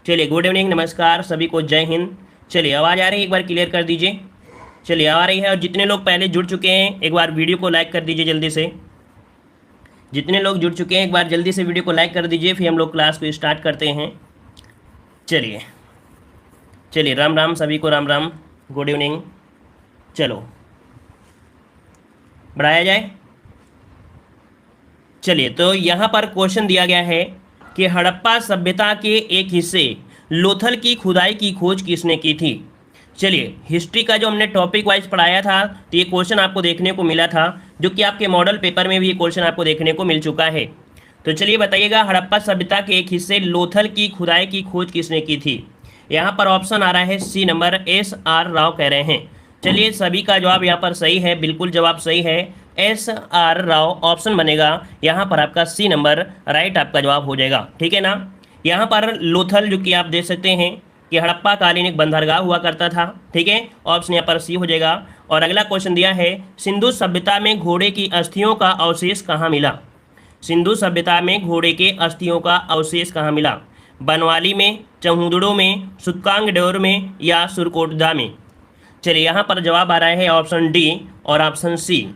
चलिए, good evening, नमस्कार सभी को, जय हिंद। चलिए, आवाज़ आ रही है? एक बार क्लियर कर दीजिए। चलिए, आ रही है। और जितने लोग पहले जुड़ चुके हैं एक बार वीडियो को लाइक कर दीजिए जल्दी से। जितने लोग जुड़ चुके हैं एक बार जल्दी से वीडियो को लाइक कर दीजिए, फिर हम लोग क्लास को स्टार्ट करते हैं। चलिए चलिए, राम राम सभी को, राम राम, गुड इवनिंग। चलो, बढ़ाया जाए। चलिए, तो यहाँ पर क्वेश्चन दिया गया है कि हड़प्पा सभ्यता के एक हिस्से लोथल की खुदाई की खोज किसने की थी। चलिए, हिस्ट्री का जो हमने टॉपिक वाइज पढ़ाया था तो ये क्वेश्चन आपको देखने को मिला था, जो कि आपके मॉडल पेपर में भी ये क्वेश्चन आपको देखने को मिल चुका है। तो चलिए बताइएगा, हड़प्पा सभ्यता के एक हिस्से लोथल की खुदाई की खोज किसने की थी। यहाँ पर ऑप्शन आ रहा है सी नंबर, SR राव कह रहे हैं। चलिए, सभी का जवाब यहाँ पर सही है, बिल्कुल जवाब सही है, SR राव ऑप्शन बनेगा यहाँ पर आपका सी नंबर राइट आपका जवाब हो जाएगा। ठीक है ना। यहाँ पर लोथल जो कि आप देख सकते हैं कि हड़प्पा कालीन एक बंदरगाह हुआ करता था। ठीक है, ऑप्शन यहाँ पर सी हो जाएगा। और अगला क्वेश्चन दिया है, सिंधु सभ्यता में घोड़े की अस्थियों का अवशेष कहाँ मिला। सिंधु सभ्यता में घोड़े के अस्थियों का अवशेष कहाँ मिला। बनवाली में, चहुदड़ों में, सुतकांगडोर में या सुरकोटदा में। चलिए, यहाँ पर जवाब आ रहा है ऑप्शन डी और ऑप्शन सी,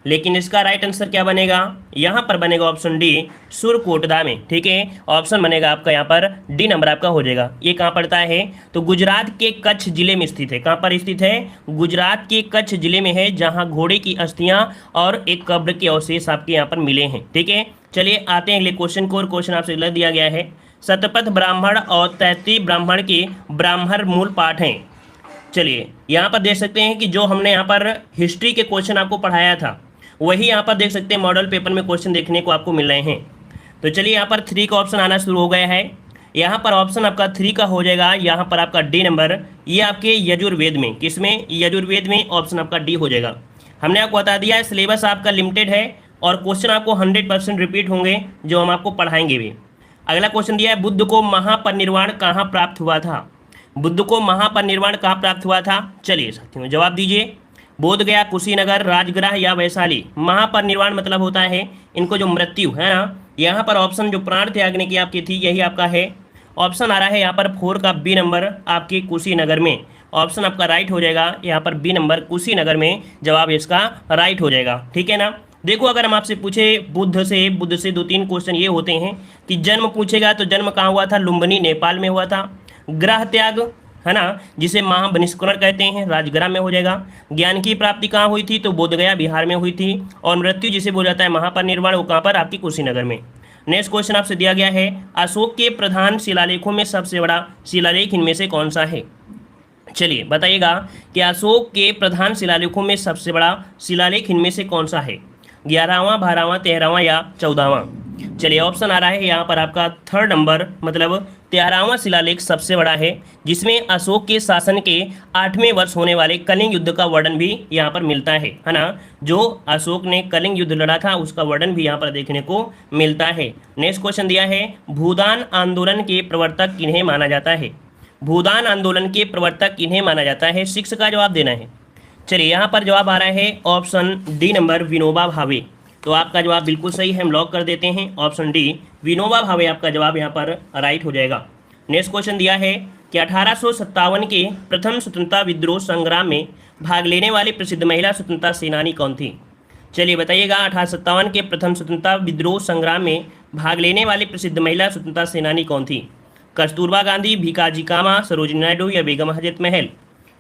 लेकिन इसका राइट आंसर क्या बनेगा, यहाँ पर बनेगा ऑप्शन डी, सुरकोटदा में। ठीक है, ऑप्शन बनेगा आपका यहाँ पर डी नंबर आपका हो जाएगा। ये कहाँ पड़ता है, तो गुजरात के कच्छ जिले में स्थित है। कहाँ पर स्थित है, गुजरात के कच्छ जिले में है, जहाँ घोड़े की अस्थियाँ और एक कब्र के अवशेष आपके यहाँ पर मिले हैं। ठीक है, चलिए आते हैं अगले क्वेश्चन को। और क्वेश्चन आपसे लग दिया गया है, शतपथ ब्राह्मण और तैत्तिरीय ब्राह्मण के ब्राह्मण मूल पाठ हैं। चलिए, यहाँ पर देख सकते हैं कि जो हमने यहाँ पर हिस्ट्री के क्वेश्चन आपको पढ़ाया था वही यहाँ पर देख सकते हैं मॉडल पेपर में क्वेश्चन देखने को आपको मिल रहे हैं। तो चलिए, यहाँ पर 3 का ऑप्शन आना शुरू हो गया है। यहाँ पर ऑप्शन आपका 3 का हो जाएगा यहाँ पर आपका डी नंबर। ये आपके यजुर्वेद में, किसमें, यजुर्वेद में ऑप्शन आपका डी हो जाएगा। हमने आपको बता दिया है सिलेबस आपका लिमिटेड है और क्वेश्चन आपको 100% रिपीट होंगे जो हम आपको पढ़ाएंगे भी। अगला क्वेश्चन दिया है, बुद्ध को महापरिनिर्वाण कहाँ प्राप्त हुआ था। बुद्ध को महापरिनिर्वाण कहाँ प्राप्त हुआ था। चलिए साथियों, जवाब दीजिए। बोध गया, कुशीनगर, राजगृह या वैशाली। महापरिनिर्वाण मतलब होता है इनको जो मृत्यु है ना। यहाँ पर ऑप्शन जो प्राण त्यागने की आपकी थी यही आपका है। ऑप्शन आ रहा है यहाँ पर 4 का बी नंबर आपके कुशीनगर में। ऑप्शन आपका राइट हो जाएगा यहाँ पर बी नंबर, कुशीनगर में जवाब इसका राइट हो जाएगा। ठीक है ना। देखो, अगर हम आपसे पूछे बुद्ध से 2-3 क्वेश्चन ये होते हैं कि जन्म पूछेगा तो जन्म कहाँ हुआ था, लुम्बिनी नेपाल में हुआ था। ग्रह त्याग है ना, जिसे महाबनिष्करण कहते हैं, राजगृह में हो जाएगा। ज्ञान की प्राप्ति कहाँ हुई थी, तो बोधगया बिहार में हुई थी। और मृत्यु जिसे बोला जाता है महापरिनिर्वाण, वो कहाँ पर, आपकी कुशीनगर में। नेक्स्ट क्वेश्चन आपसे दिया गया है, अशोक के प्रधान शिलालेखों में सबसे बड़ा शिलालेख इनमें से कौन सा है। चलिए बताइएगा कि अशोक के प्रधान शिलालेखों में सबसे बड़ा शिलालेख इनमें से कौन सा है, 11वां, 12वां, 13वां या 14वां। चलिए, ऑप्शन आ रहा है यहाँ पर आपका 3rd नंबर, मतलब 13वां शिलालेख सबसे बड़ा है, जिसमें अशोक के शासन के 8वें वर्ष होने वाले कलिंग युद्ध का वर्णन भी यहाँ पर मिलता है ना। जो अशोक ने कलिंग युद्ध लड़ा था उसका वर्णन भी यहाँ पर देखने को मिलता है। नेक्स्ट क्वेश्चन दिया है, भूदान आंदोलन के प्रवर्तक किन्हें माना जाता है। भूदान आंदोलन के प्रवर्तक किन्हें माना जाता है, 6 का जवाब देना है। चलिए, यहाँ पर जवाब आ रहा है option D number, Vinoba Bhave. तो आपका जवाब बिल्कुल सही है, हम लॉक कर देते हैं ऑप्शन डी, विनोबा भावे आपका जवाब यहाँ पर राइट हो जाएगा। नेक्स्ट क्वेश्चन दिया है कि 1857 के प्रथम स्वतंत्रता विद्रोह संग्राम में भाग लेने वाली प्रसिद्ध महिला स्वतंत्रता सेनानी कौन थी। चलिए बताइएगा, 1857 के प्रथम स्वतंत्रता विद्रोह संग्राम में भाग लेने वाली प्रसिद्ध महिला स्वतंत्रता सेनानी कौन थी। कस्तूरबा गांधी, भीकाजी कामा, सरोजिनी नायडू या बेगम हजरत महल।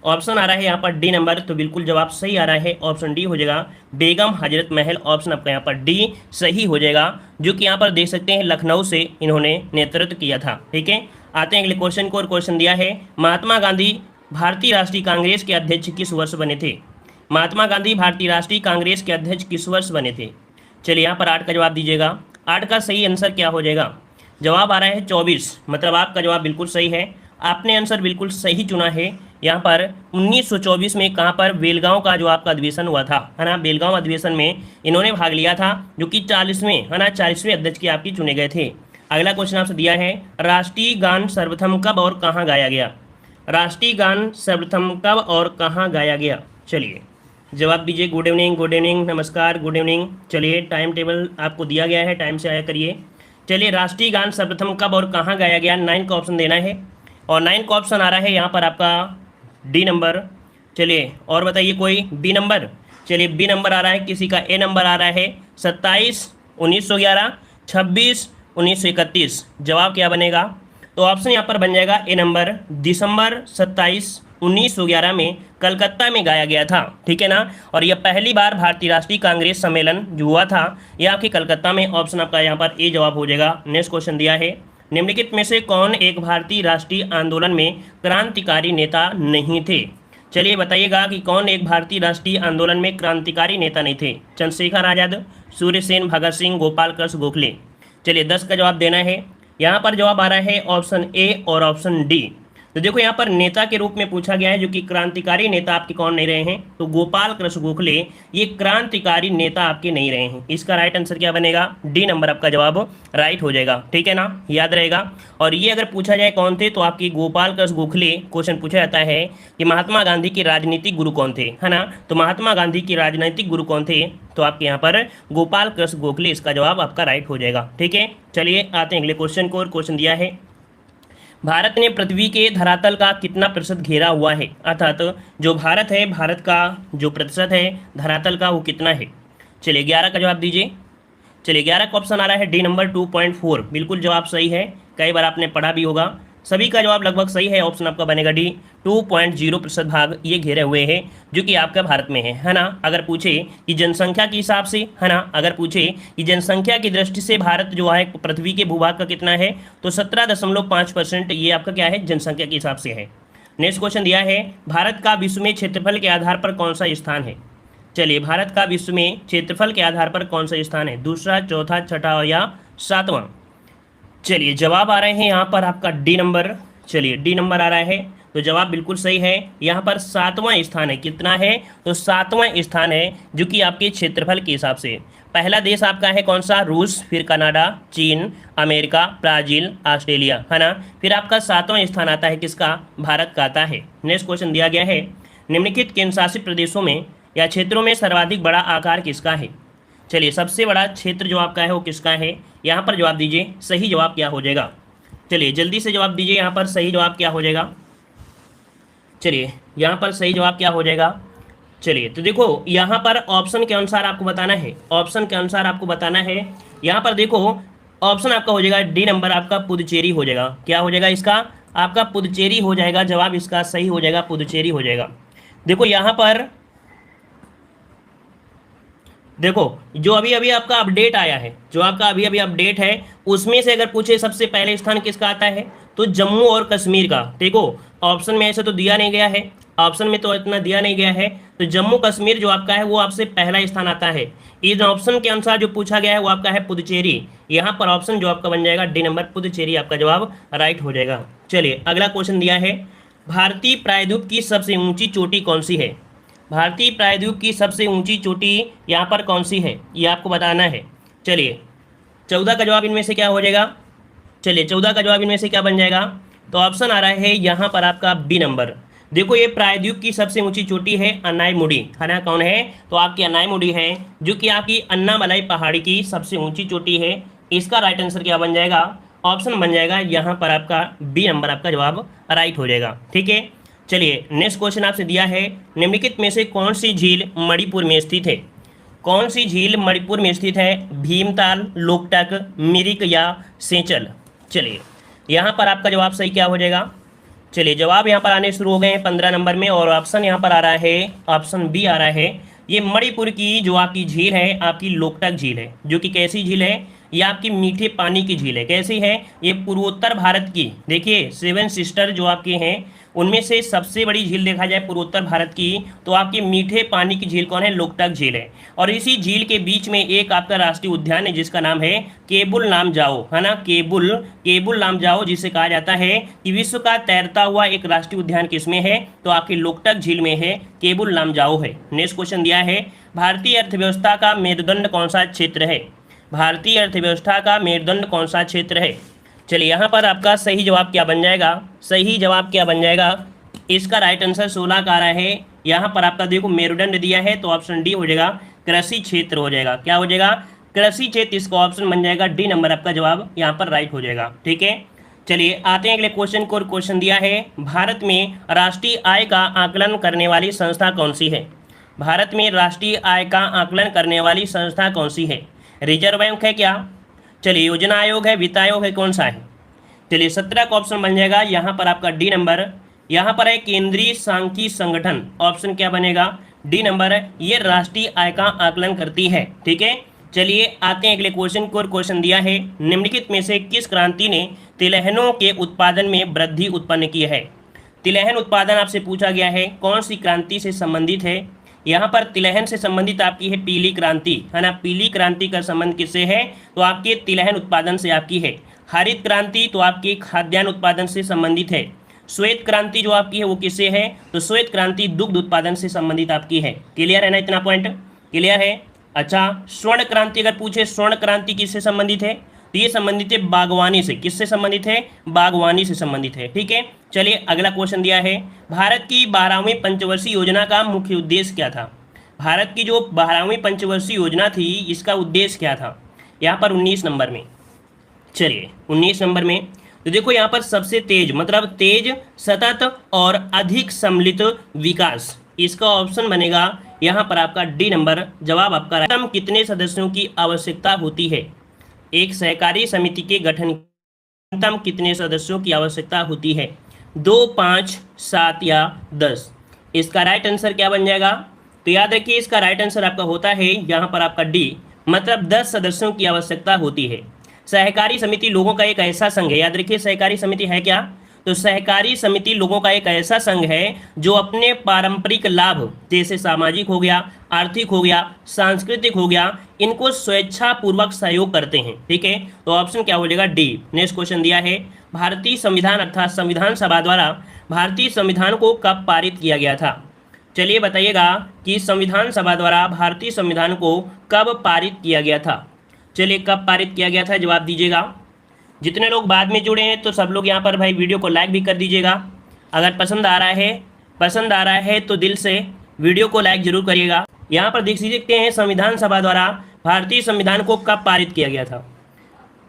ऑप्शन आ रहा है यहाँ पर डी नंबर, तो बिल्कुल जवाब सही आ रहा है, ऑप्शन डी हो जाएगा, बेगम हजरत महल। ऑप्शन आपका यहाँ पर डी सही हो जाएगा, जो कि यहाँ पर देख सकते हैं लखनऊ से इन्होंने नेतृत्व किया था। ठीक है, आते हैं अगले क्वेश्चन को। और क्वेश्चन दिया है, महात्मा गांधी भारतीय राष्ट्रीय कांग्रेस के अध्यक्ष किस वर्ष बने थे। महात्मा गांधी भारतीय राष्ट्रीय कांग्रेस के अध्यक्ष किस वर्ष बने थे। चलिए, यहाँ पर 8 का जवाब दीजिएगा। 8 का सही आंसर क्या हो जाएगा, जवाब आ रहा है 24, मतलब आपका जवाब बिल्कुल सही है, आपने आंसर बिल्कुल सही चुना है। यहाँ पर 1924 में कहाँ पर, बेलगांव का जो आपका अधिवेशन हुआ था है ना, बेलगांव अधिवेशन में इन्होंने भाग लिया था, जो कि 40वें है ना, 40वें अध्यक्ष की आपकी चुने गए थे। अगला क्वेश्चन आपसे दिया है, राष्ट्रीय गान सर्वप्रथम कब और कहाँ गाया गया। राष्ट्रीय गान सर्वप्रथम कब और कहाँ गाया गया। चलिए जवाब दीजिए। गुड इवनिंग, गुड इवनिंग, नमस्कार, गुड इवनिंग। चलिए, टाइम टेबल आपको दिया गया है, टाइम से आया करिए। चलिए, राष्ट्रीय गान सर्वप्रथम कब और कहाँ गाया गया, 9 का ऑप्शन देना है। और 9 का ऑप्शन आ रहा है यहाँ पर आपका डी नंबर। चलिए और बताइए कोई बी नंबर। चलिए बी नंबर आ रहा है, किसी का ए नंबर आ रहा है 27/1911, 26/1931। जवाब क्या बनेगा? तो ऑप्शन यहाँ पर बन जाएगा ए नंबर, दिसंबर 27/1911 में कलकत्ता में गाया गया था, ठीक है ना। और यह पहली बार भारतीय राष्ट्रीय कांग्रेस सम्मेलन जो हुआ था यह आपकी कलकत्ता में। ऑप्शन आपका यहाँ पर ए जवाब हो जाएगा। नेक्स्ट क्वेश्चन दिया है, निम्नलिखित में से कौन एक भारतीय राष्ट्रीय आंदोलन में क्रांतिकारी नेता नहीं थे? चलिए बताइएगा कि कौन एक भारतीय राष्ट्रीय आंदोलन में क्रांतिकारी नेता नहीं थे? चंद्रशेखर आजाद, सूर्य सेन, भगत सिंह, गोपाल कृष्ण गोखले। चलिए 10 का जवाब देना है। यहाँ पर जवाब आ रहा है ऑप्शन ए और ऑप्शन डी। तो देखो यहाँ पर नेता के रूप में पूछा गया है, जो कि क्रांतिकारी नेता आपके कौन नहीं रहे हैं? तो गोपाल कृष्ण गोखले ये क्रांतिकारी नेता आपके नहीं रहे हैं। इसका राइट आंसर क्या बनेगा? डी नंबर आपका जवाब राइट हो जाएगा, ठीक है ना, याद रहेगा। और ये अगर पूछा जाए कौन थे, तो आपकी गोपाल कृष्ण गोखले क्वेश्चन पूछा जाता है कि महात्मा गांधी के राजनीतिक गुरु कौन थे, है ना। तो महात्मा गांधी के राजनीतिक गुरु कौन थे? तो आपके यहाँ पर गोपाल कृष्ण गोखले, इसका जवाब आपका राइट हो जाएगा, ठीक है। चलिए आते हैं अगले क्वेश्चन को। और क्वेश्चन दिया है, भारत ने पृथ्वी के धरातल का कितना प्रतिशत घेरा हुआ है? अर्थात जो भारत है, भारत का जो प्रतिशत है धरातल का वो कितना है? चलिए 11 का जवाब दीजिए। चलिए 11 का ऑप्शन आ रहा है डी नंबर 2.4। बिल्कुल जवाब सही है, कई बार आपने पढ़ा भी होगा। सभी का जवाब लगभग सही है। ऑप्शन आपका बनेगा डी, 2.0% भाग ये घेरे हुए हैं, जो कि आपका भारत में है ना। अगर पूछे कि जनसंख्या के हिसाब से, है ना, अगर पूछे कि जनसंख्या की दृष्टि से भारत जो है पृथ्वी के भूभाग का कितना है, तो 17.5% ये आपका क्या है, जनसंख्या के हिसाब से है। नेक्स्ट क्वेश्चन दिया है, भारत का विश्व में क्षेत्रफल के आधार पर कौन सा स्थान है? चलिए भारत का विश्व में क्षेत्रफल के आधार पर कौन सा स्थान है? दूसरा, चौथा, छठा या सातवां? चलिए जवाब आ रहे हैं यहाँ पर आपका डी नंबर। चलिए डी नंबर आ रहा है, तो जवाब बिल्कुल सही है। यहाँ पर सातवां स्थान है। कितना है? तो सातवां स्थान है, जो कि आपके क्षेत्रफल के हिसाब से। पहला देश आपका है कौन सा? रूस, फिर कनाडा, चीन, अमेरिका, ब्राज़ील, ऑस्ट्रेलिया, है ना। फिर आपका सातवां स्थान आता है किसका? भारत का आता है। नेक्स्ट क्वेश्चन दिया गया है, निम्नलिखित केंद्र शासित प्रदेशों में या क्षेत्रों में सर्वाधिक बड़ा आकार किसका है? चलिए सबसे बड़ा क्षेत्र जो आपका है वो किसका है? यहाँ पर जवाब दीजिए, सही जवाब क्या हो जाएगा? चलिए जल्दी से जवाब दीजिए, यहाँ पर सही जवाब क्या हो जाएगा? चलिए यहाँ पर सही जवाब क्या हो जाएगा? चलिए तो देखो यहाँ पर ऑप्शन के अनुसार आपको बताना है, ऑप्शन के अनुसार आपको बताना है। यहाँ पर देखो ऑप्शन आपका हो जाएगा डी नंबर, आपका पुदुचेरी हो जाएगा। क्या हो जाएगा इसका? आपका पुदुचेरी हो जाएगा। जवाब इसका सही हो जाएगा, पुदुचेरी हो जाएगा। देखो यहाँ पर देखो जो अभी अभी आपका अपडेट आया है, जो आपका अभी अभी अपडेट है, उसमें से अगर पूछे सबसे पहले स्थान किसका आता है, तो जम्मू और कश्मीर का। देखो ऑप्शन में ऐसे तो दिया नहीं गया है, ऑप्शन में तो इतना दिया नहीं गया है, तो जम्मू कश्मीर जो आपका है वो आपसे पहला स्थान आता है। इस ऑप्शन के अनुसार जो पूछा गया है वो आपका है पुदुचेरी। यहाँ पर ऑप्शन जो आपका बन जाएगा डी नंबर, पुदुचेरी आपका जवाब राइट हो जाएगा। चलिए अगला क्वेश्चन दिया है, भारतीय प्रायद्वीप की सबसे ऊंची चोटी कौन सी है? भारतीय प्रायद्वीप की सबसे ऊंची चोटी यहाँ पर कौन सी है, ये आपको बताना है। चलिए 14 का जवाब इनमें से क्या हो जाएगा? चलिए 14 का जवाब इनमें से क्या बन जाएगा? तो ऑप्शन आ रहा है यहाँ पर आपका बी नंबर। देखो ये प्रायद्वीप की सबसे ऊंची चोटी है अनायमुडी, है ना। कौन है? तो आपकी अनायमुडी है, जो कि आपकी अन्नामलाई पहाड़ी की सबसे ऊंची चोटी है। इसका राइट आंसर क्या बन जाएगा? ऑप्शन बन जाएगा यहाँ पर आपका बी नंबर, आपका जवाब राइट हो जाएगा, ठीक है। चलिए नेक्स्ट क्वेश्चन आपसे दिया है, निम्नलिखित में से कौन सी झील मणिपुर में स्थित है? कौन सी झील मणिपुर में स्थित है? भीमताल, लोकटक, मिरिक या सेंचल? चलिए यहाँ पर आपका जवाब सही क्या हो जाएगा? चलिए जवाब यहाँ पर आने शुरू हो गए हैं 15 नंबर में, और ऑप्शन यहाँ पर आ रहा है, ऑप्शन बी आ रहा है। ये मणिपुर की जो आपकी झील है, आपकी लोकटक झील है, जो कि कैसी झील है? ये आपकी मीठे पानी की झील है। कैसी है? ये पूर्वोत्तर भारत की, देखिए 7 सिस्टर जो आपके हैं उनमें से सबसे बड़ी झील देखा जाए पूर्वोत्तर भारत की, तो आपकी मीठे पानी की झील कौन है? लोकटक झील है। और इसी झील के बीच में एक आपका राष्ट्रीय उद्यान है जिसका नाम है केबुल लामजाओ, है ना। केबुल लामजाओ, जिसे कहा जाता है कि विश्व का तैरता हुआ एक राष्ट्रीय उद्यान किसमें है? तो आपकी लोकटक झील में है, केबुल लामजाओ है। नेक्स्ट क्वेश्चन दिया है, भारतीय अर्थव्यवस्था का मेरुदंड कौन सा क्षेत्र है? भारतीय अर्थव्यवस्था का मेरुदंड कौन सा क्षेत्र है? चलिए यहाँ पर आपका सही जवाब क्या बन जाएगा? सही जवाब क्या बन जाएगा? इसका राइट आंसर 16 का आ रहा है। यहाँ पर आपका देखो मेरुदंड दिया है, तो ऑप्शन डी हो जाएगा, कृषि क्षेत्र हो जाएगा। क्या हो जाएगा? कृषि क्षेत्र। इसका ऑप्शन बन जाएगा डी नंबर, आपका जवाब यहाँ पर राइट हो जाएगा, ठीक है। चलिए आते हैं अगले क्वेश्चन को। क्वेश्चन दिया है, भारत में राष्ट्रीय आय का आकलन करने वाली संस्था कौन सी है? भारत में राष्ट्रीय आय का आकलन करने वाली संस्था कौन सी है? रिजर्व बैंक है क्या? चलिए योजना आयोग है, वित्त आयोग है, कौन सा है? चलिए 17 का ऑप्शन बन जाएगा यहाँ पर आपका डी नंबर। यहाँ पर है केंद्रीय सांख्यिकी संगठन, ऑप्शन क्या बनेगा? डी नंबर है, ये राष्ट्रीय आय का आकलन करती है। ठीक है, चलिए आते हैं अगले क्वेश्चन को। क्वेश्चन दिया है, निम्नलिखित में से किस क्रांति ने तिलहनों के उत्पादन में वृद्धि उत्पन्न की है? तिलहन उत्पादन आपसे पूछा गया है, कौन सी क्रांति से संबंधित है? यहाँ पर तिलहन से संबंधित आपकी है पीली क्रांति, है ना। पीली क्रांति का संबंध किससे है? तो आपके तिलहन उत्पादन से आपकी है। हरित क्रांति तो आपकी खाद्यान्न उत्पादन से संबंधित है। श्वेत क्रांति जो आपकी है वो किससे है? तो श्वेत क्रांति दुग्ध उत्पादन से संबंधित आपकी है। क्लियर है ना, इतना पॉइंट क्लियर है? अच्छा, स्वर्ण क्रांति अगर पूछे, स्वर्ण क्रांति किससे संबंधित है? तो ये संबंधित है बागवानी से। किससे संबंधित है? बागवानी से संबंधित है। ठीक है, चलिए अगला क्वेश्चन दिया है, भारत की 12वीं पंचवर्षीय योजना का मुख्य उद्देश्य क्या था? भारत की जो 12वीं पंचवर्षीय योजना थी, इसका उद्देश्य क्या था? यहाँ पर 19 नंबर में। चलिए 19 नंबर में तो देखो, यहाँ पर सबसे तेज मतलब तेज, सतत और अधिक सम्मिलित विकास, इसका ऑप्शन बनेगा यहाँ पर आपका डी नंबर। जवाब आपका राइट। कितने सदस्यों की आवश्यकता होती है? एक सहकारी समिति के गठन न्यूनतम कितने सदस्यों की आवश्यकता होती है? 2, 5, 7 या 10? इसका राइट आंसर क्या बन जाएगा? तो याद रखिए, इसका राइट आंसर आपका होता है यहाँ पर आपका डी, मतलब 10 सदस्यों की आवश्यकता होती है। सहकारी समिति लोगों का एक ऐसा संघ है, याद रखिए सहकारी समिति है क्या? तो सहकारी समिति लोगों का एक ऐसा संघ है जो अपने पारंपरिक लाभ, जैसे सामाजिक हो गया, आर्थिक हो गया, सांस्कृतिक हो गया, इनको स्वेच्छापूर्वक सहयोग करते हैं। ठीक है, तो ऑप्शन क्या हो जाएगा? डी। नेक्स्ट क्वेश्चन दिया है, भारतीय संविधान अर्थात संविधान सभा द्वारा भारतीय संविधान को कब पारित किया गया था? चलिए बताइएगा कि संविधान सभा द्वारा भारतीय संविधान को कब पारित किया गया था? चलिए कब पारित किया गया था, जवाब दीजिएगा। जितने लोग बाद में जुड़े हैं तो सब लोग यहाँ पर भाई वीडियो को लाइक भी कर दीजिएगा। अगर पसंद आ रहा है तो दिल से वीडियो को लाइक जरूर करिएगा। यहाँ पर देख सकते हैं संविधान सभा द्वारा भारतीय संविधान को कब पारित किया गया था।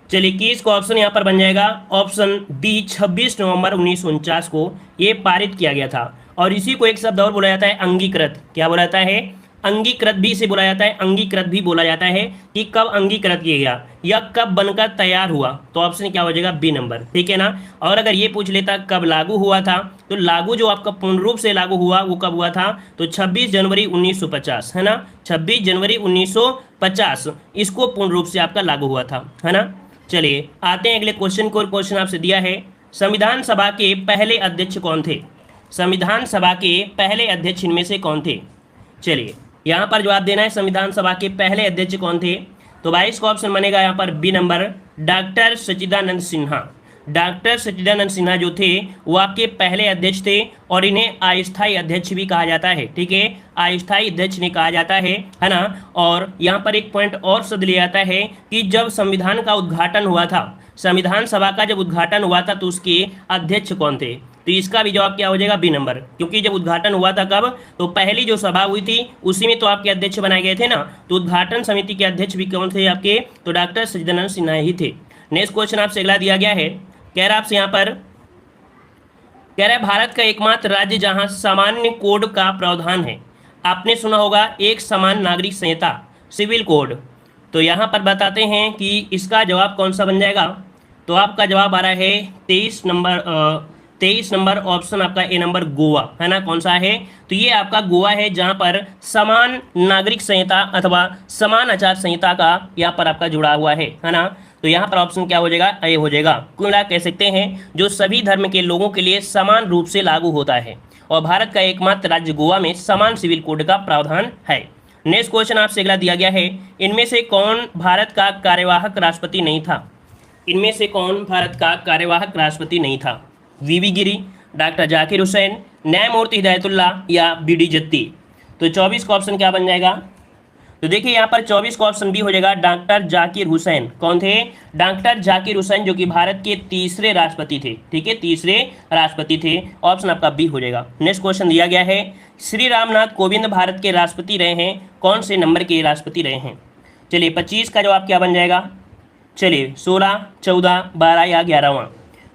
चलिए किस को ऑप्शन यहाँ पर बन जाएगा? ऑप्शन बी, 26 नवंबर 1949 को ये पारित किया गया था। और इसी को एक शब्द और बोला जाता है, अंगीकृत। क्या बोला जाता है? अंगीकृत भी इसे बोला जाता है, अंगीकृत भी बोला जाता है कि कब अंगीकृत किया गया या कब बनकर तैयार हुआ। तो ऑप्शन क्या हो जाएगा? B number. ठीक है ना। और अगर ये पूछ लेता कब लागू हुआ था, तो लागू जो आपका पूर्ण रूप से लागू हुआ वो कब हुआ था? तो 26 जनवरी 1950, है ना। 26 जनवरी 1950 इसको पूर्ण रूप से आपका लागू हुआ था, है ना। चलिए आते हैं अगले क्वेश्चन को। क्वेश्चन आपसे दिया है, संविधान सभा के पहले अध्यक्ष कौन थे? संविधान सभा के पहले अध्यक्ष इनमें से कौन थे? चलिए यहाँ पर जवाब देना है, संविधान सभा के पहले अध्यक्ष कौन थे? तो 22 का ऑप्शन बनेगा यहाँ पर बी नंबर, डॉक्टर सच्चिदानंद सिन्हा। डॉक्टर सच्चिदानंद सिन्हा जो थे वो आपके पहले अध्यक्ष थे और इन्हें अस्थायी अध्यक्ष भी कहा जाता है। ठीक है, अस्थायी अध्यक्ष ने कहा जाता है ना। और यहाँ पर एक पॉइंट और शब्द लिया जाता है कि जब संविधान का उद्घाटन हुआ था, संविधान सभा का जब उद्घाटन हुआ था तो उसके अध्यक्ष कौन थे? तो इसका भी जवाब क्या हो जाएगा? B number. क्योंकि जब उद्घाटन हुआ था कब? तो पहली जो सभा हुई थी उसी में तो आपके अध्यक्ष बनाए गए थे ना। तो उद्घाटन समिति के अध्यक्ष भी कौन थे आपके? तो डॉक्टर सच्चिदानंद सिन्हा ही थे। नेक्स्ट क्वेश्चन आपसे अगला दिया गया है, कह रहा आपसे यहाँ पर, कह रहा है भारत का एकमात्र राज्य जहाँ सामान्य कोड का प्रावधान है। आपने सुना होगा एक समान नागरिक संहिता, सिविल कोड। तो यहाँ पर बताते हैं कि इसका जवाब कौन सा बन जाएगा। तो आपका जवाब आ रहा है 23 नंबर ऑप्शन आपका ए नंबर, गोवा, है ना। कौन सा है? तो ये आपका गोवा है जहाँ पर समान नागरिक संहिता अथवा समान आचार संहिता का यहाँ पर आपका जुड़ा हुआ है ना। तो यहाँ पर ऑप्शन क्या हो जाएगा? ए हो जाएगा। कुल मिला कह सकते हैं जो सभी धर्म के लोगों के लिए समान रूप से लागू होता है और भारत का एकमात्र राज्य गोवा में समान सिविल कोड का प्रावधान है। नेक्स्ट क्वेश्चन आपसे अगला दिया गया है, इनमें से कौन भारत का कार्यवाहक राष्ट्रपति नहीं था? इनमें से कौन भारत का कार्यवाहक राष्ट्रपति नहीं था? वीवी गिरी, डॉक्टर जाकिर हुसैन, न्यायमूर्ति हिदायतुल्लाह या बीडी जत्ती। तो 24 का ऑप्शन क्या बन जाएगा? तो देखिए यहाँ पर 24 का ऑप्शन बी हो जाएगा, डॉक्टर जाकिर हुसैन। कौन थे? डॉक्टर जाकिर हुसैन, जो कि भारत के तीसरे राष्ट्रपति थे। ठीक है, तीसरे राष्ट्रपति थे। ऑप्शन आपका बी हो जाएगा। नेक्स्ट क्वेश्चन दिया गया है, श्री रामनाथ कोविंद भारत के राष्ट्रपति रहे हैं, कौन से नंबर के राष्ट्रपति रहे हैं? चलिए 25 का जवाब क्या बन जाएगा? चलिए 16, 14, 12 या 11वां।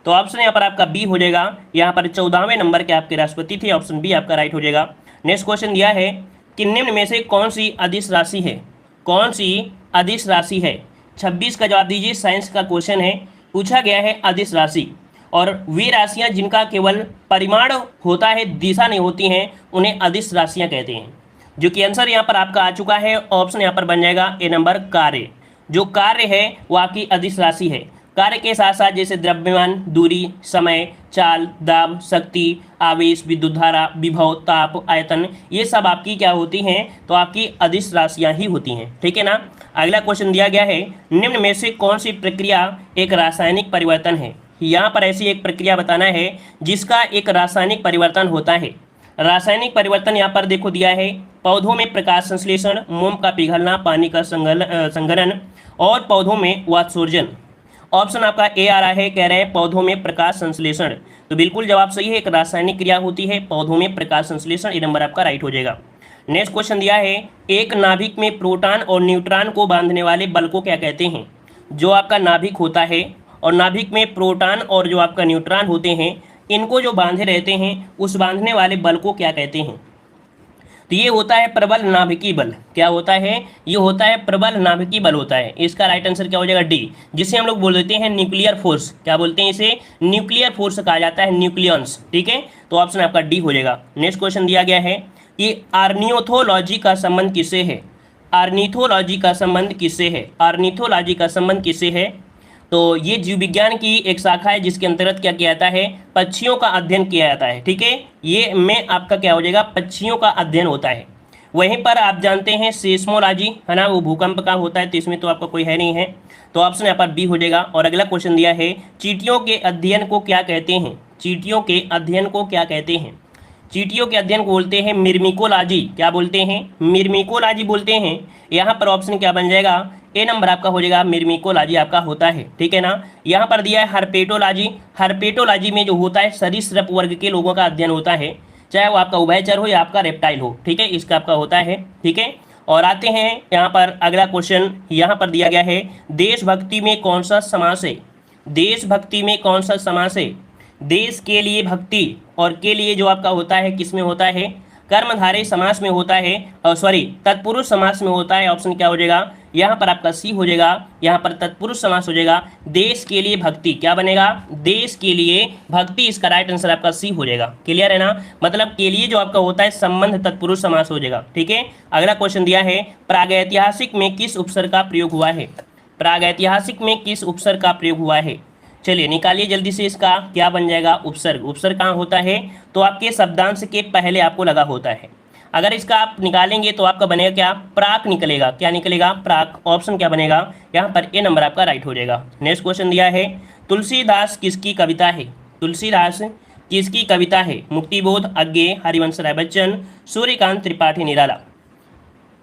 तो ऑप्शन यहाँ पर आपका बी हो जाएगा। यहाँ पर 14वें नंबर के आपके राष्ट्रपति थे, ऑप्शन बी आपका राइट हो जाएगा। नेक्स्ट क्वेश्चन दिया है कि निम्न में से कौन सी अदिश राशि है, कौन सी अदिश राशि है। 26 का जवाब दीजिए, साइंस का क्वेश्चन है, पूछा गया है अदिश राशि। और वे राशियां जिनका केवल परिमाण होता है, दिशा नहीं होती हैं, उन्हें अदिश राशियां कहते हैं। जो कि आंसर यहाँ पर आपका आ चुका है, ऑप्शन यहाँ पर बन जाएगा ए नंबर कार्य। जो कार्य है वो आपकी अदिश राशि है। कार्य के साथ साथ जैसे द्रव्यमान, दूरी, समय, चाल, दाब, शक्ति, आवेश, विद्युत धारा, विभव, ताप, आयतन, ये सब आपकी क्या होती हैं, तो आपकी अदिश राशियां ही होती हैं। ठीक है ना। अगला क्वेश्चन दिया गया है निम्न में से कौन सी प्रक्रिया एक रासायनिक परिवर्तन है। यहाँ पर ऐसी एक प्रक्रिया बताना है जिसका एक रासायनिक परिवर्तन होता है। रासायनिक परिवर्तन यहाँ पर देखो दिया है, पौधों में प्रकाश संश्लेषण, मोम का पिघलना, पानी का संघनन और पौधों में वात्सर्जन। ऑप्शन आपका ए आ रहा है, कह रहे हैं पौधों में प्रकाश संश्लेषण। तो बिल्कुल जवाब सही है, एक रासायनिक क्रिया होती है पौधों में प्रकाश संश्लेषण, ये नंबर आपका राइट हो जाएगा। नेक्स्ट क्वेश्चन दिया है एक नाभिक में प्रोटॉन और न्यूट्रॉन को बांधने वाले बल को क्या कहते हैं। जो आपका नाभिक होता है और नाभिक में प्रोटॉन और जो आपका न्यूट्रॉन होते हैं, इनको जो बांधे रहते हैं, उस बांधने वाले बल को क्या कहते हैं। तो ये होता है प्रबल नाभिकीय बल। क्या होता है, ये होता है प्रबल नाभिकीय बल होता है। इसका राइट आंसर क्या हो जाएगा, डी, जिसे हम लोग बोल देते हैं न्यूक्लियर फोर्स। क्या बोलते हैं इसे, न्यूक्लियर फोर्स कहा जाता है, न्यूक्लियंस। ठीक है, तो ऑप्शन आपका डी हो जाएगा। नेक्स्ट क्वेश्चन दिया गया है कि आर्नियोथोलॉजी का संबंध किससे है। आर्निथोलॉजी का संबंध किससे है, आर्निथोलॉजी का संबंध किससे है। तो ये जीव विज्ञान की एक शाखा है जिसके अंतर्गत क्या किया जाता है, पक्षियों का अध्ययन किया जाता है। ठीक है, ये में आपका क्या हो जाएगा, पक्षियों का अध्ययन होता है। वहीं पर आप जानते हैं सेस्मोलॉजी है ना, वो भूकंप का होता है, तो इसमें तो आपका कोई है नहीं है, तो ऑप्शन यहाँ पर बी हो जाएगा। और अगला क्वेश्चन दिया है चींटियों के अध्ययन को क्या कहते हैं। चींटियों के अध्ययन को क्या कहते हैं। चींटियों के अध्ययन को बोलते हैं मिर्मिकोलॉजी। क्या बोलते हैं, मिर्मिकोलॉजी बोलते हैं। यहाँ पर ऑप्शन क्या बन जाएगा, ए नंबर आपका हो जाएगा, मिर्मिकोलॉजी आपका होता है। ठीक है ना। यहाँ पर दिया है हर्पेटोलॉजी। हर्पेटोलॉजी में जो होता है सरीसृप वर्ग के लोगों का अध्ययन होता है, चाहे वो आपका उभयचर हो या आपका रेप्टाइल हो। ठीक है, इसका आपका होता है। ठीक है, और आते हैं यहाँ पर अगला क्वेश्चन, यहाँ पर दिया गया है देशभक्ति में कौन सा समास है। देशभक्ति में कौन सा समास है। देश के लिए भक्ति और के लिए जो आपका होता है किस में होता है, कर्मधारय समास में होता है, सॉरी तत्पुरुष समास में होता है। ऑप्शन क्या हो जाएगा, यहाँ पर आपका सी हो जाएगा, यहाँ पर तत्पुरुष समास हो जाएगा। देश के लिए भक्ति क्या बनेगा, देश के लिए भक्ति, इसका राइट आंसर आपका सी हो जाएगा। क्लियर है ना, मतलब के लिए जो आपका होता है संबंध तत्पुरुष समास हो जाएगा। ठीक है, अगला क्वेश्चन दिया है प्रागैतिहासिक में किस उपसर्ग का प्रयोग हुआ है। प्रागैतिहासिक में किस उपसर्ग का प्रयोग हुआ है। चलिए निकालिए जल्दी से, इसका क्या बन जाएगा, उपसर्ग। उपसर्ग कहाँ होता है, तो आपके शब्दांश के पहले आपको लगा होता है। अगर इसका आप निकालेंगे तो आपका बनेगा क्या, प्राक निकलेगा। क्या निकलेगा, प्राक। ऑप्शन क्या बनेगा, यहाँ पर ए नंबर आपका राइट हो जाएगा। नेक्स्ट क्वेश्चन दिया है तुलसीदास किसकी कविता है। तुलसीदास किसकी कविता है। मुक्तिबोध, अज्ञेय, हरिवंश राय बच्चन, सूर्यकांत त्रिपाठी निराला।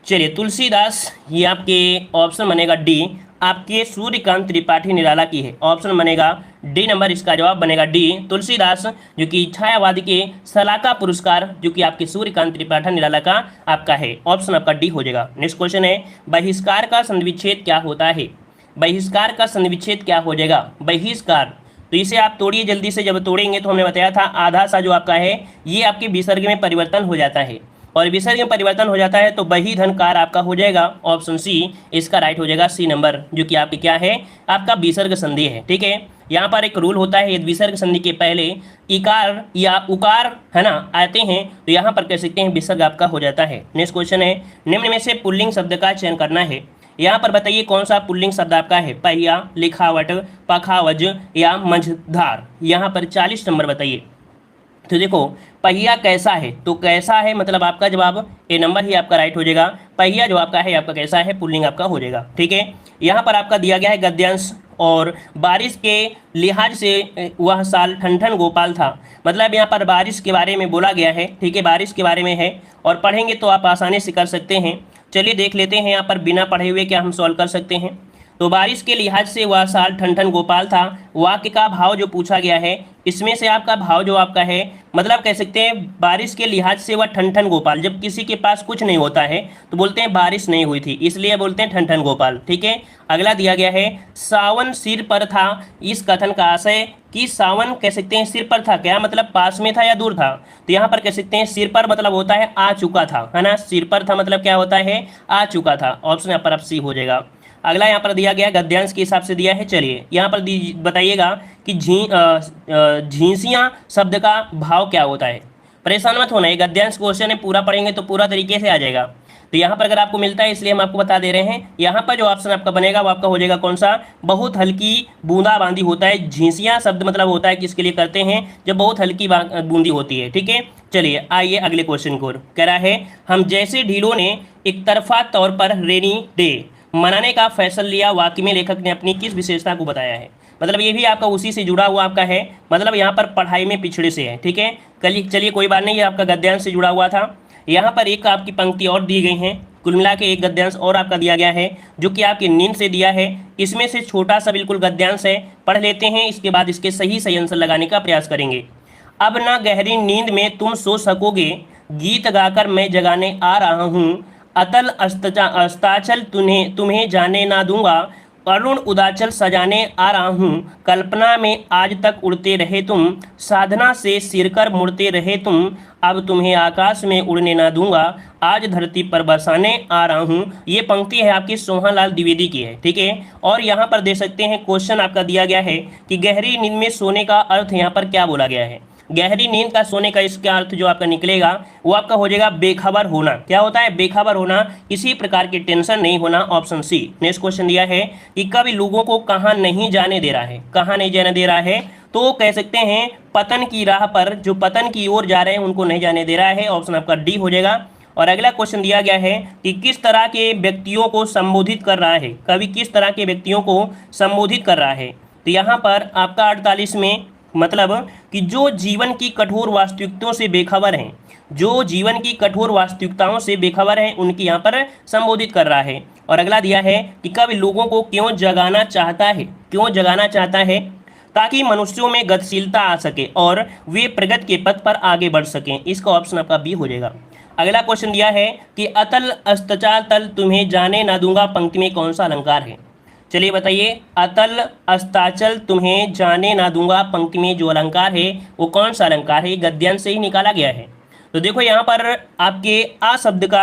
चलिए तुलसीदास, ये आपके ऑप्शन बनेगा डी, आपके सूर्यकांत त्रिपाठी निराला की है। ऑप्शन बनेगा डी नंबर, इसका जवाब बनेगा डी। तुलसीदास जो कि छायावादी के सलाका पुरस्कार जो कि आपके सूर्यकांत त्रिपाठी निराला का आपका है। ऑप्शन आपका डी हो जाएगा। नेक्स्ट क्वेश्चन है बहिष्कार का संधिविच्छेद क्या होता है। बहिष्कार का संधिविच्छेद क्या हो जाएगा, बहिष्कार। तो इसे आप तोड़िए जल्दी से, जब तोड़ेंगे तो हमने बताया था आधा सा जो आपका है ये आपके विसर्ग में परिवर्तन हो जाता है, और विसर्ग में परिवर्तन हो जाता है तो बही धनकार आपका हो जाएगा। ऑप्शन सी इसका राइट हो जाएगा, सी नंबर, जो कि आपकी क्या है, आपका विसर्ग संधि है। ठीक है, यहाँ पर एक रूल होता है, यदि विसर्ग संधि के पहले इकार या उकार है ना आते हैं तो यहाँ पर कह सकते हैं विसर्ग आपका हो जाता है। नेक्स्ट क्वेश्चन है निम्न में से पुल्लिंग शब्द का चयन करना है। यहाँ पर बताइए कौन सा पुल्लिंग शब्द आपका है, पहिया, लिखावट, पखावज या मंझधार। यहाँ पर 40 नंबर बताइए। तो देखो पहिया कैसा है, तो कैसा है मतलब आपका जवाब ए नंबर ही आपका राइट हो जाएगा। पहिया जो आपका है आपका कैसा है, पुल्लिंग आपका हो जाएगा। ठीक है, यहाँ पर आपका दिया गया है गद्यांश, और बारिश के लिहाज से वह साल ठनठन गोपाल था। मतलब यहाँ पर बारिश के बारे में बोला गया है। ठीक है, बारिश के बारे में है, और पढ़ेंगे तो आप आसानी से कर सकते हैं। चलिए देख लेते हैं यहाँ पर बिना पढ़े हुए क्या हम सॉल्व कर सकते हैं। तो बारिश के लिहाज से वह साल ठनठन गोपाल था। वाक्य का भाव जो पूछा गया है, इसमें से आपका भाव जो आपका है मतलब कह सकते हैं बारिश के लिहाज से वह ठनठन गोपाल। जब किसी के पास कुछ नहीं होता है तो बोलते हैं बारिश नहीं हुई थी, इसलिए बोलते हैं ठनठन गोपाल। ठीक है, अगला दिया गया है सावन सिर पर था। इस कथन का आशय कि सावन कह सकते हैं सिर पर था, क्या मतलब पास में था या दूर था, तो यहाँ पर कह सकते हैं सिर पर मतलब होता है आ चुका था, है ना, सिर पर था मतलब क्या होता है आ चुका था। ऑप्शन यहाँ पर अब सी हो जाएगा। अगला यहाँ पर दिया गया गद्यांश के हिसाब से दिया है। चलिए यहाँ पर बताइएगा कि झींसियाँ शब्द का भाव क्या होता है। परेशान मत होना, ये गद्यांश क्वेश्चन है, पूरा पढ़ेंगे तो पूरा तरीके से आ जाएगा। तो यहाँ पर अगर आपको मिलता है इसलिए हम आपको बता दे रहे हैं। यहाँ पर जो ऑप्शन आपका बनेगा वो आपका हो जाएगा कौन सा, बहुत हल्की बूंदाबांदी होता है। झींसियाँ शब्द मतलब होता है किसके लिए करते हैं, जब बहुत हल्की बूंदी होती है। ठीक है, चलिए आइए अगले क्वेश्चन को। कह रहा है हम जैसे ढीलों ने एक तरफा तौर पर रेनी डे मनाने का फैसला लिया, वाक्य में लेखक ने अपनी किस विशेषता को बताया है। मतलब ये भी आपका उसी से जुड़ा हुआ आपका है, मतलब यहाँ पर पढ़ाई में पिछड़े से है। ठीक है, चलिए कोई बात नहीं, ये आपका गद्यांश से जुड़ा हुआ था। यहाँ पर एक आपकी पंक्ति और दी गई है, कुल मिला के एक गद्यांश और आपका दिया गया है जो कि आपकी नींद से दिया है। इसमें से छोटा सा बिल्कुल गद्यांश है, पढ़ लेते हैं, इसके बाद इसके सही सही आंसर लगाने का प्रयास करेंगे। अब ना गहरी नींद में तुम सो सकोगे, गीत गाकर मैं जगाने आ रहा हूँ, अतल अस्ताचल तुम्हें जाने ना दूंगा, अरुण उदाचल सजाने आ रहा हूँ, कल्पना में आज तक उड़ते रहे तुम, साधना से सिरकर मुड़ते रहे तुम, अब तुम्हें आकाश में उड़ने ना दूंगा, आज धरती पर बरसाने आ रहा हूँ। ये पंक्ति है आपकी सोहनलाल द्विवेदी की है। ठीक है, और यहाँ पर दे सकते हैं क्वेश्चन आपका दिया गया है कि गहरी नींद में सोने का अर्थ यहाँ पर क्या बोला गया है। गहरी नींद का सोने का इसका अर्थ जो आपका निकलेगा वो आपका हो जाएगा बेखबर होना। क्या होता है बेखबर होना, किसी प्रकार की टेंशन नहीं होना, ऑप्शन सी। नेक्स्ट क्वेश्चन दिया है कि कभी लोगों को कहाँ नहीं जाने दे रहा है, कहाँ नहीं जाने दे रहा है, तो कह सकते हैं पतन की राह पर, जो पतन की ओर जा रहे हैं उनको नहीं जाने दे रहा है, ऑप्शन आपका डी हो जाएगा। और अगला क्वेश्चन दिया गया है कि किस तरह के व्यक्तियों को संबोधित कर रहा है, कवि किस तरह के व्यक्तियों को संबोधित कर रहा है। तो यहाँ पर आपका 48 में मतलब कि जो जीवन की कठोर वास्तविकताओं से बेखबर हैं, जो जीवन की कठोर वास्तविकताओं से बेखबर हैं, उनकी यहाँ पर संबोधित कर रहा है। और अगला दिया है कि कवि लोगों को क्यों जगाना चाहता है, क्यों जगाना चाहता है, ताकि मनुष्यों में गतिशीलता आ सके और वे प्रगति के पथ पर आगे बढ़ सकें। इसका ऑप्शन आपका बी हो जाएगा। अगला क्वेश्चन दिया है कि अतल अस्ताचल तल तुम्हें जाने ना दूंगा पंक्ति में कौन सा अलंकार है। चलिए बताइए, अतल अस्ताचल तुम्हें जाने ना दूंगा पंक्ति में जो अलंकार है वो कौन सा अलंकार है, गद्यांश से ही निकाला गया है। तो देखो यहाँ पर आपके आ शब्द का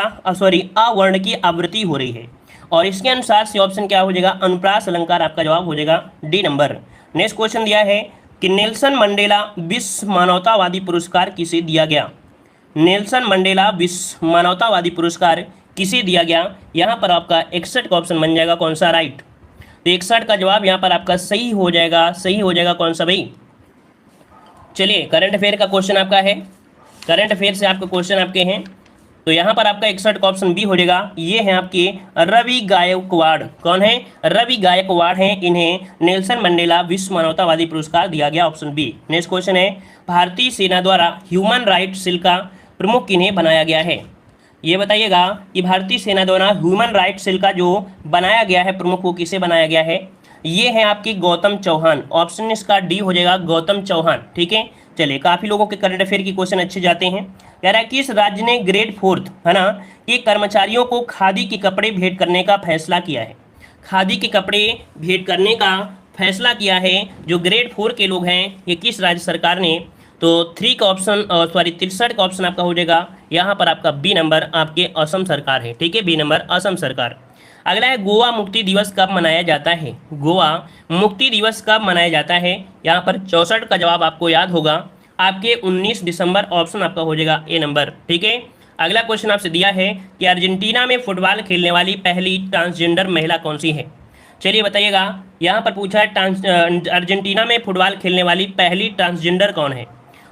आ वर्ण की आवृत्ति हो रही है और इसके अनुसार से ऑप्शन क्या हो जाएगा, अनुप्रास अलंकार आपका जवाब हो जाएगा डी नंबर। नेक्स्ट क्वेश्चन दिया है कि नेल्सन मंडेला विश्व मानवतावादी पुरस्कार किसे दिया गया। नेल्सन मंडेला विश्व मानवतावादी पुरस्कार किसे दिया गया, यहाँ पर आपका 61 का ऑप्शन बन जाएगा कौन सा, राइट। तो 61 का जवाब यहाँ पर आपका सही हो जाएगा, सही हो जाएगा कौन सा भाई। चलिए करंट अफेयर का क्वेश्चन आपका है, करंट अफेयर से आपके क्वेश्चन आपके हैं, तो यहाँ पर आपका 61 का ऑप्शन बी हो जाएगा। ये हैं आपके रवि गायकवाड़, कौन है, रवि गायकवाड़ हैं, इन्हें नेल्सन मंडेला विश्व मानवतावादी पुरस्कार दिया गया, ऑप्शन बी। नेक्स्ट क्वेश्चन है भारतीय सेना द्वारा ह्यूमन राइट्स सेल का प्रमुख किन्हें बनाया गया है। ये बताइएगा कि भारतीय सेना द्वारा ह्यूमन राइट्स सेल का जो बनाया गया है प्रमुख को किसे बनाया गया है, ये है आपकी गौतम चौहान, ऑप्शन इसका डी हो जाएगा गौतम चौहान। ठीक है, चलिए काफ़ी लोगों के करंट अफेयर की क्वेश्चन अच्छे जाते हैं। कह रहा है किस राज्य ने ग्रेड 4 है ना कि कर्मचारियों को खादी के कपड़े भेंट करने का फैसला किया है। खादी के कपड़े भेंट करने का फैसला किया है जो ग्रेड 4 के लोग हैं, ये किस राज्य सरकार ने, तो 3 का ऑप्शन 63 का ऑप्शन आपका हो जाएगा यहाँ पर आपका बी नंबर, आपके असम सरकार है। ठीक है, बी नंबर असम सरकार। अगला है गोवा मुक्ति दिवस कब मनाया जाता है। गोवा मुक्ति दिवस कब मनाया जाता है, यहाँ पर 64 का जवाब आपको याद होगा, आपके 19 दिसंबर, ऑप्शन आपका हो जाएगा ए नंबर। ठीक है, अगला क्वेश्चन आपसे दिया है कि अर्जेंटीना में फुटबॉल खेलने वाली पहली ट्रांसजेंडर महिला कौन सी है। चलिए बताइएगा, यहाँ पर पूछा है अर्जेंटीना में फुटबॉल खेलने वाली पहली ट्रांसजेंडर कौन है।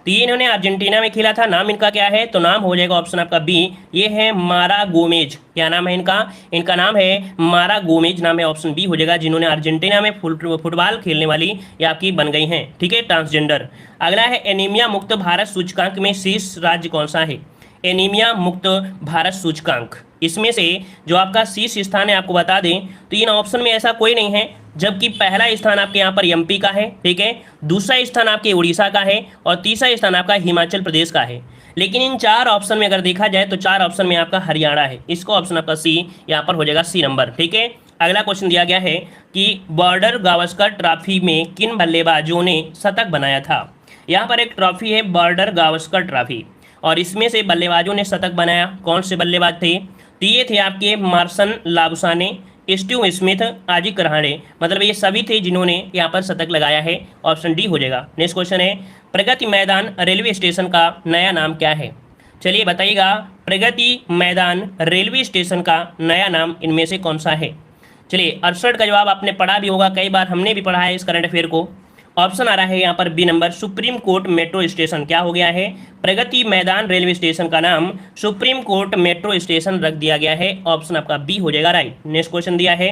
तो ये इन्होंने अर्जेंटीना में खेला था, नाम इनका क्या है, तो नाम हो जाएगा ऑप्शन आपका बी, ये है मारा गोमेज। क्या नाम है इनका, इनका नाम है मारा गोमेज, नाम है, ऑप्शन बी हो जाएगा, जिन्होंने अर्जेंटीना में फुटबॉल खेलने वाली ये आपकी बन गई हैं। ठीक है, ट्रांसजेंडर। अगला है एनीमिया मुक्त भारत सूचकांक में शीर्ष राज्य कौन सा है। एनीमिया मुक्त भारत सूचकांक, इसमें से जो आपका शीर्ष स्थान है आपको बता दें तो इन ऑप्शन में ऐसा कोई नहीं है, जबकि पहला स्थान आपके यहाँ पर एमपी का है, ठीक है, दूसरा स्थान आपके उड़ीसा का है और तीसरा स्थान आपका हिमाचल प्रदेश का है। लेकिन इन 4 ऑप्शन में अगर देखा जाए तो 4 ऑप्शन में आपका हरियाणा है, इसको ऑप्शन आपका सी यहाँ पर हो जाएगा सी नंबर। ठीक है, अगला क्वेश्चन दिया गया है कि बॉर्डर गावस्कर ट्रॉफी में किन बल्लेबाजों ने शतक बनाया था। यहाँ पर एक ट्रॉफी है बॉर्डर गावस्कर ट्रॉफी, और इसमें से बल्लेबाजों ने शतक बनाया। कौन से बल्लेबाज थे? तो ये थे आपके मार्सन लाबुसाने, स्टीव स्मिथ, अजिंक्य रहाणे, मतलब ये सभी थे जिन्होंने यहाँ पर शतक लगाया है। ऑप्शन डी हो जाएगा। नेक्स्ट क्वेश्चन है प्रगति मैदान रेलवे स्टेशन का नया नाम क्या है। चलिए बताइएगा, प्रगति मैदान रेलवे स्टेशन का नया नाम इनमें से कौन सा है। चलिए 68 का जवाब आपने पढ़ा भी होगा, कई बार हमने भी पढ़ा है इस करंट अफेयर को। ऑप्शन आ रहा है यहाँ पर B number, supreme court metro station. क्या हो गया है? प्रगति मैदान रेलवे स्टेशन का नाम सुप्रीम कोर्ट मेट्रो स्टेशन रख दिया गया है। ऑप्शन आपका बी हो जाएगा राइट। नेक्स्ट क्वेश्चन दिया है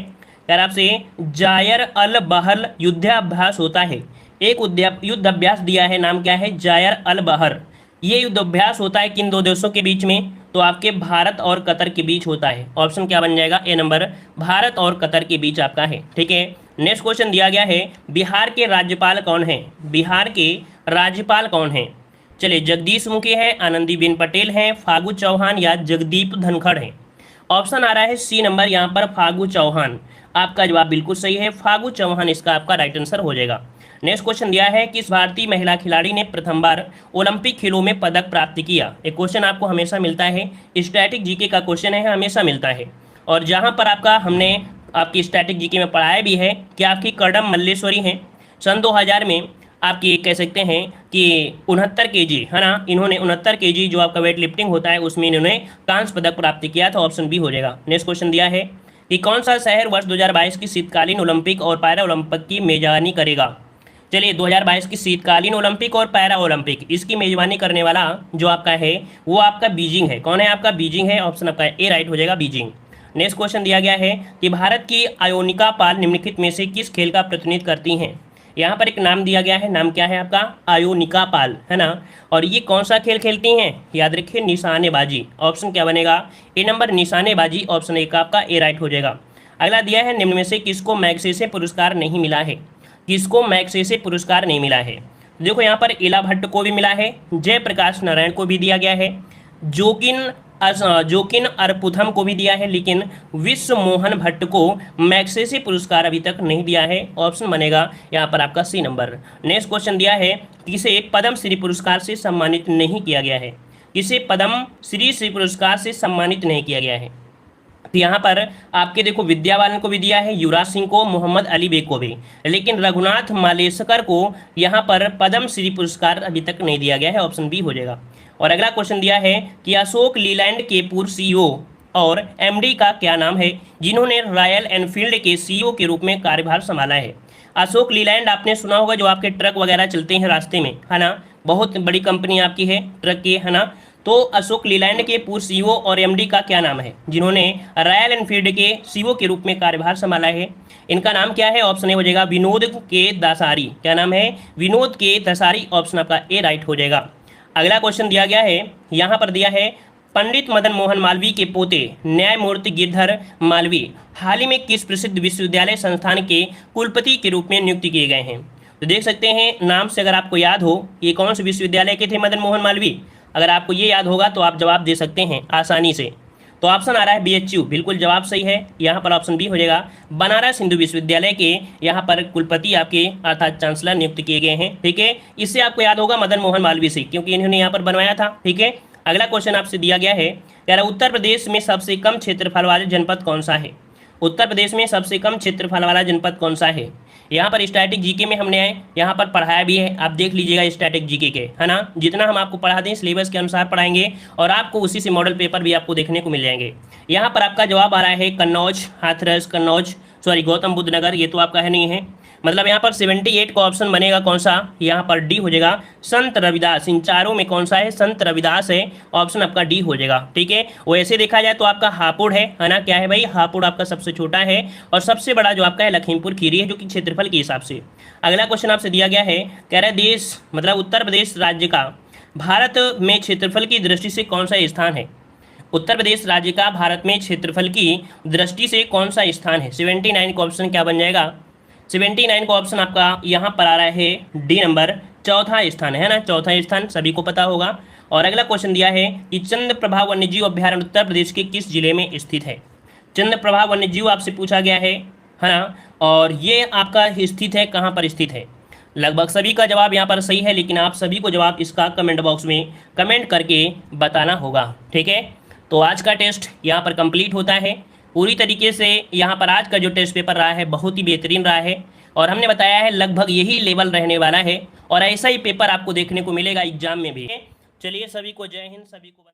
यार आपसे, जायर अल बहर युद्धाभ्यास होता है। एक युद्ध अभ्यास दिया है, नाम क्या है? जायर अल बहर। ये युद्ध अभ्यास होता है किन दो देशों के बीच में? तो आपके भारत और कतर के बीच होता है। ऑप्शन क्या बन जाएगा? ए नंबर, भारत और कतर के बीच आपका है। ठीक है। नेक्स्ट क्वेश्चन दिया गया है, बिहार के राज्यपाल कौन हैं? बिहार के राज्यपाल कौन हैं? चलिए जगदीश मुखी हैं, आनंदीबेन पटेल हैं, फागू चौहान या जगदीप धनखड़ हैं। ऑप्शन आ रहा है सी नंबर, यहाँ पर फागू चौहान। आपका जवाब बिल्कुल सही है, फागू चौहान इसका आपका राइट आंसर हो जाएगा। नेक्स्ट क्वेश्चन दिया है, किस भारतीय महिला खिलाड़ी ने प्रथम बार ओलंपिक खेलों में पदक प्राप्त किया। एक क्वेश्चन आपको हमेशा मिलता है, स्टैटिक जीके का क्वेश्चन है, हमेशा मिलता है। और जहां पर आपका हमने आपकी स्टैटिक जीके में पढ़ाया भी है कि आपकी कर्डम मल्लेश्वरी हैं। सन 2000 में आपकी कह सकते हैं कि 69 kg है ना, इन्होंने 69 kg जो आपका वेट लिफ्टिंग होता है उसमें इन्होंने कांस्य पदक प्राप्त किया था। ऑप्शन बी हो जाएगा। नेक्स्ट क्वेश्चन दिया है कि कौन सा शहर वर्ष 2022 की शीतकालीन ओलंपिक और पैरा ओलंपिक की मेजबानी करेगा। चलिए 2022 की शीतकालीन ओलंपिक और पैरा ओलंपिक इसकी मेजबानी करने वाला जो आपका है वो आपका बीजिंग है। कौन है आपका? बीजिंग है। ऑप्शन आपका ए राइट हो जाएगा, बीजिंग। नेक्स्ट क्वेश्चन दिया गया है कि भारत की आयोनिका पाल निम्नलिखित में से किस खेल का प्रतिनिधित्व करती हैं। यहाँ पर एक नाम दिया गया है, नाम क्या है आपका? आयोनिका पाल, है ना। और ये कौन सा खेल खेलती हैं? याद रखिए, निशानेबाजी। ऑप्शन क्या बनेगा? ए नंबर, निशानेबाजी। ऑप्शन ए का आपका ए राइट हो जाएगा। अगला दिया है, निम्न में से किसको मैग्सेसे पुरस्कार नहीं मिला है। किसको मैग्सेसे पुरस्कार नहीं मिला है? देखो यहाँ पर इला भट्ट को भी मिला है, जयप्रकाश नारायण को भी दिया गया है, जोकिन अरपुथम को भी दिया है, लेकिन विश्व मोहन भट्ट को मैग्सेसे पुरस्कार अभी तक नहीं दिया है। ऑप्शन बनेगा यहाँ पर आपका सी नंबर। नेक्स्ट क्वेश्चन दिया है, किसे पद्म श्री पुरस्कार से सम्मानित नहीं किया गया है। किसे पद्म श्री पुरस्कार से सम्मानित नहीं किया गया है? तो यहाँ पर आपके देखो विद्या बालन को भी दिया है, युवराज सिंह को, मोहम्मद अली बेग को भी, लेकिन रघुनाथ मालेस्कर को यहाँ पर पद्म श्री पुरस्कार अभी तक नहीं दिया गया है। ऑप्शन बी हो जाएगा। और अगला क्वेश्चन दिया है कि अशोक लीलैंड के पूर्व सीईओ और एमडी का क्या नाम है जिन्होंने रॉयल एनफील्ड के सीईओ के रूप में कार्यभार संभाला है। अशोक लीलैंड आपने सुना होगा, जो आपके ट्रक वगैरह चलते हैं रास्ते में, है ना, बहुत बड़ी कंपनी आपकी है ट्रक की, है ना। तो अशोक लीलैंड के पूर्व सीईओ और एमडी का क्या नाम है जिन्होंने रॉयल एनफील्ड के सीईओ के रूप में कार्यभार संभाला है। इनका नाम क्या है? ऑप्शन ए हो जाएगा, विनोद के दसारी। क्या नाम है? विनोद के दसारी। ऑप्शन आपका ए राइट हो जाएगा। अगला क्वेश्चन दिया गया है, यहाँ पर दिया है, पंडित मदन मोहन मालवीय के पोते न्यायमूर्ति गिरधर मालवीय हाल ही में किस प्रसिद्ध विश्वविद्यालय संस्थान के कुलपति के रूप में नियुक्त किए गए हैं। तो देख सकते हैं नाम से अगर आपको याद हो ये कौन से विश्वविद्यालय के थे मदन मोहन मालवीय, अगर आपको ये याद होगा तो आप जवाब दे सकते हैं आसानी से। तो ऑप्शन आ रहा है बीएचयू, बिल्कुल जवाब सही है। यहाँ पर ऑप्शन बी हो जाएगा, बनारस हिंदू विश्वविद्यालय के यहाँ पर कुलपति आपके अर्थात चांसलर नियुक्त किए गए हैं। ठीक है, इससे आपको याद होगा मदन मोहन मालवीय से, क्योंकि इन्होंने यहाँ पर बनवाया था। ठीक है, अगला क्वेश्चन आपसे दिया गया है, कह रहा उत्तर प्रदेश में सबसे कम क्षेत्रफल वाले जनपद कौन सा है। उत्तर प्रदेश में सबसे कम क्षेत्रफल वाला जनपद कौन सा है। यहाँ पर स्टैटिक जीके में हमने यहाँ पर पढ़ाया भी है, आप देख लीजिएगा स्टैटिक जीके के, है ना। जितना हम आपको पढ़ा दें सिलेबस के अनुसार पढ़ाएंगे और आपको उसी से मॉडल पेपर भी आपको देखने को मिल जाएंगे। यहाँ पर आपका जवाब आ रहा है कन्नौज, हाथरस, गौतम बुद्ध नगर, ये तो आपका है नहीं है। मतलब यहाँ पर 78 का ऑप्शन बनेगा कौन सा, यहाँ पर डी हो जाएगा, संत रविदास। इन चारों में कौन सा है, संत रविदास है। ऑप्शन आपका डी हो जाएगा। ठीक है, वैसे देखा जाए तो आपका हापुड़ है ना, क्या है भाई, हापुड़ आपका सबसे छोटा है और सबसे बड़ा जो आपका है लखीमपुर खीरी है, जो कि क्षेत्रफल के हिसाब से। अगला क्वेश्चन आपसे दिया गया है, कह रहा है देश मतलब उत्तर प्रदेश राज्य का भारत में क्षेत्रफल की दृष्टि से कौन सा स्थान है। उत्तर प्रदेश राज्य का भारत में क्षेत्रफल की दृष्टि से कौन सा स्थान है। 79 का ऑप्शन क्या बन जाएगा, 79 का ऑप्शन आपका यहाँ पर आ रहा है डी नंबर, चौथा स्थान है ना, चौथा स्थान सभी को पता होगा। और अगला क्वेश्चन दिया है कि चंद्रप्रभा वन्यजीव अभ्यारण्य उत्तर प्रदेश के किस जिले में स्थित है। चंद्रप्रभा वन्यजीव आपसे पूछा गया है ना। और ये आपका स्थित है, कहाँ पर स्थित है? लगभग सभी का जवाब यहाँ पर सही है, लेकिन आप सभी को जवाब इसका कमेंट बॉक्स में कमेंट करके बताना होगा। ठीक है, तो आज का टेस्ट यहाँ पर कंप्लीट होता है पूरी तरीके से। यहाँ पर आज का जो टेस्ट पेपर रहा है बहुत ही बेहतरीन रहा है, और हमने बताया है लगभग यही लेवल रहने वाला है, और ऐसा ही पेपर आपको देखने को मिलेगा एग्जाम में भी। चलिए, सभी को जय हिंद, सभी को